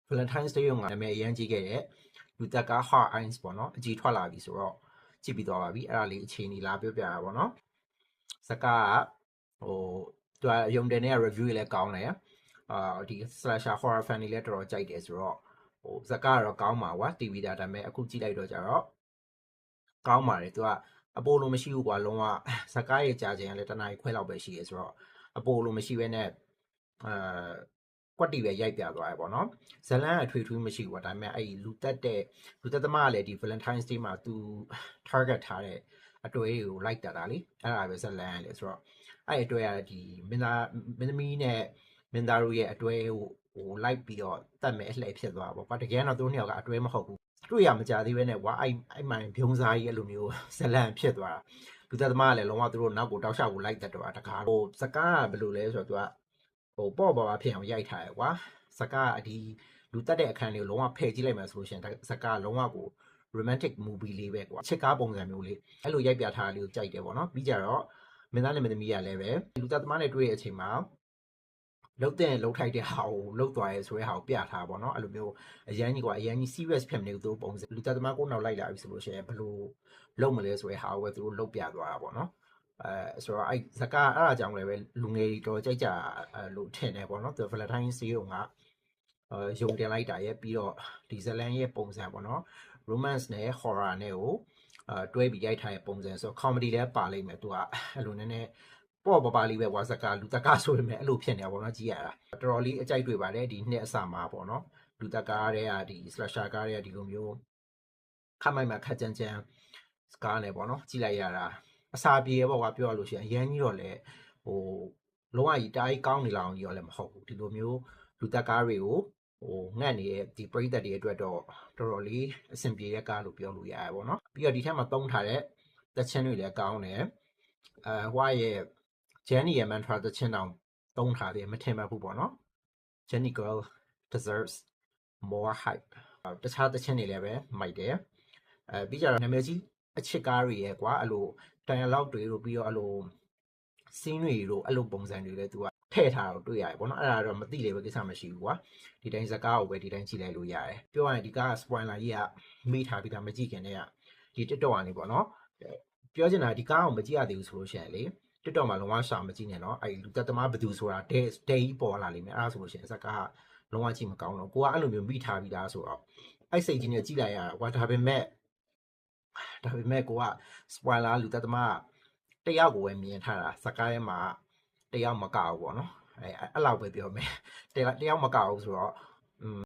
Valentine's Day ကနာမည်အရန်ကြီးခဲ့တဲ့လူသက်က Hard Eyes ပေါ့နော်အကြီးထွက်လာပြီဆိုတော့ကြည့်ပြီးသွားပါပြီအဲ့ဒါလေးအခြေအနေလာပြောပြတာပေါ့နော်ဇက်ကသူကယုံတယ်နဲ့ review လည်းကောင်းတယ်ဒီ slasher horror fan တွေလည်းတော်တော်ကြိုက်တယ်ဆိုတော့ဇက်ကတော့ကောင်းပါကွာ TV ဒါပေမဲ့အခုကြည့်လိုက်တော့ကြတော့ကောင်းပါတယ်သူကအပိုလိုမရှိဘူးကွာလုံးဝဇက်ကရဲ့ကြာချိန်ကလည်းတနားခွဲလောက်ပဲရှိရဆိုတော့အပိုလိုမရှိဘဲနဲ့ကွက်တီပဲရိုက်ပြသွားရပေါ့နော်ဇလန်အထွေထွေးမရှိဘူးကွာဒါပေမဲ့အဲ့လူသက်သမားကလည်းဒီ Valentine's Day မှာသူ target ထားတဲ့အတွေ့အကြုံကိုလိုက်တာလေအဲ့ဒါပဲဇလန်ကလည်းဆိုတော့အဲ့အတွေ့ရဒီမင်းသမီးနဲ့မင်းသားတို့ရဲ့အတွေ့ဟိုလိုက်ပြီးတော့တတ်မဲ့အလှည့်ဖြစ်သွားပေါ့တကယ်တော့သူတို့နှစ်ယောက်ကအတွေ့မဟုတ်ဘူးတွေ့ရမကြသေးပဲနဲ့ဝါအဲ့မှန်ဖြုံစားကြီးအဲ့လိုမျိုးဇလန်ဖြစ်သွားတာလူသက်သမားကလည်းလုံးဝသူတို့နောက်ကိုတောက်လျှောက်ကိုလိုက်တတ်တော့တကားဇကားကဘယ်လိုလဲဆိုတော့သူကပေါ့ပါဖြစ်အောင်ရိုက်ထားရကွာဇကားဒီလူတက်တဲ့အခန်းလေးကိုလုံးဝဖယ်ကြည့်လိုက်မှဆိုလို့ရှိရင်ဇကားလုံးဝကို romantic movie လေးပဲကွာချစ်ကားပုံစံမျိုးလေးအဲ့လိုရိုက်ပြထားတာလေးကိုကြိုက်တယ်ပေါ့နော်ပြီးကြတော့မင်းသားနဲ့မင်းသမီးကလည်းပဲလူသက်သမားနဲ့တွေ့တဲ့အချိန်မှာလှုပ်ထိုက်တဲ့ဟာကိုလှုပ်သွားရဲဆိုတဲ့ဟာကိုပြထားပါတော့အဲ့လိုမျိုးအရန်ကြီး serious ဖြစ်နေသူပုံစံလူသက်သမားကိုနောက်လိုက်လာပြီဆိုလို့ရှိရင်ဘယ်လိုလုပ်မလဲဆိုတဲ့ဟာကိုပဲသူတို့လှုပ်ပြသွားတာပေါ့နော်ဆိုတော့အဲ့ဇကာအဲ့ဒါကြောင့်လည်းပဲလူငယ်တွေတော်ကြိုက်ကြလို့ထင်တယ်ပေါ့နော်သူ Valentine's Day ကယုံတင်လိုက်တာရဲ့ပြီးတော့ဒီဇလန်ရဲ့ပုံစံပေါ့နော် romance နဲ့ horror နဲ့ကိုတွဲပြီးရိုက်ထားတဲ့ပုံစံဆို comedy လည်းပါလိမ့်မယ်သူကအဲ့လိုနည်းနည်းပေါ့ပါလေးပဲဝါဇကာလူတကာဆိုပေမဲ့အဲ့လိုဖြစ်နေတာပေါ့နော်ကြည့်ရတာတော်တော်လေးအကြိုက်တွေ့ပါတယ်ဒီနှစ်အစမှာပေါ့နော်လူတကာတဲ့ဒီ slasher ကားတဲ့ဒီလိုမျိုးခမိုက်မှာခက်ကြမ်းစကားနဲ့ပေါ့နော်ကြည့်လိုက်ရတာအစာပြေပေါ့ကွာပြောရလို့ရှိရင်ရမ်းကြီးတော့လေလုံးဝကြီးတားကြီးကောင်းနေလောက်ကြီးတော့လည်းမဟုတ်ဘူးဒီလိုမျိုးလူတက်ကားတွေကိုငတ်နေတဲ့ဒီပရိသတ်တွေအတွက်တော့တော်တော်လေးအဆင်ပြေတဲ့ကားလို့ပြောလို့ရတယ်ပေါ့နော်ပြီးတော့ဒီထက်မှာသုံးထားတဲ့သချင်းတွေလည်းကောင်းတယ်ဟွာရဲ့ Jenny ရဲ့ mantra သချင်းတောင်သုံးထားတယ်မထင်မှတ်ဘူးပေါ့နော် Jenny girl deserves more hype တခြားသချင်းတွေလည်းပဲမိုက်တယ်ပြီးကြတော့နာမည်ကြီးအချစ်ကားတွေရဲ့ကွာအဲ့လို dialogue တွေလို့ပြီးတော့အဲ့လို scene တွေလို့အဲ့လိုပုံစံတွေလည်းသူကထည့်ထားတော့တွေ့ရတယ်ပေါ့နော်အဲ့ဒါတော့မသိလေပဲကိစ္စမရှိဘူးကွာဒီတိုင်းဇကားကိုပဲဒီတိုင်းကြည့်လိုက်လို့ရတယ်ပြောရရင်ဒီကားက spoiler ကြီးကမိထားပြီးသားမကြည့်ခင်တည်းကဒီ TikTok ကနေပေါ့နော်ပြောချင်တာဒီကားကိုမကြည့်ရသေးဘူးဆိုလို့ရှိရင်လေ TikTok မှာလုံးဝရှာမကြည့်နဲ့နော်အဲ့လူသက်သမားဘယ်သူဆိုတာဒဲကြီးပေါ်လာလိမ့်မယ်အဲ့ဒါဆိုလို့ရှိရင်ဇကားကလုံးဝကြည့်မကောင်းတော့ကိုကအဲ့လိုမျိုးမိထားပြီးသားဆိုတော့အဲ့စိတ်ကြီးနဲ့ကြည့်လိုက်ရတာကွာဒါပေမဲ့ကိုက spoiler လူသက်သမားတယောက်ကိုပဲမြင်ထားတာဇကားထဲမှာတယောက်မကောက်ဘူးပေါ့နော်အဲ့လောက်ပဲပြောမယ်တယောက်မကောက်ဘူးဆိုတော့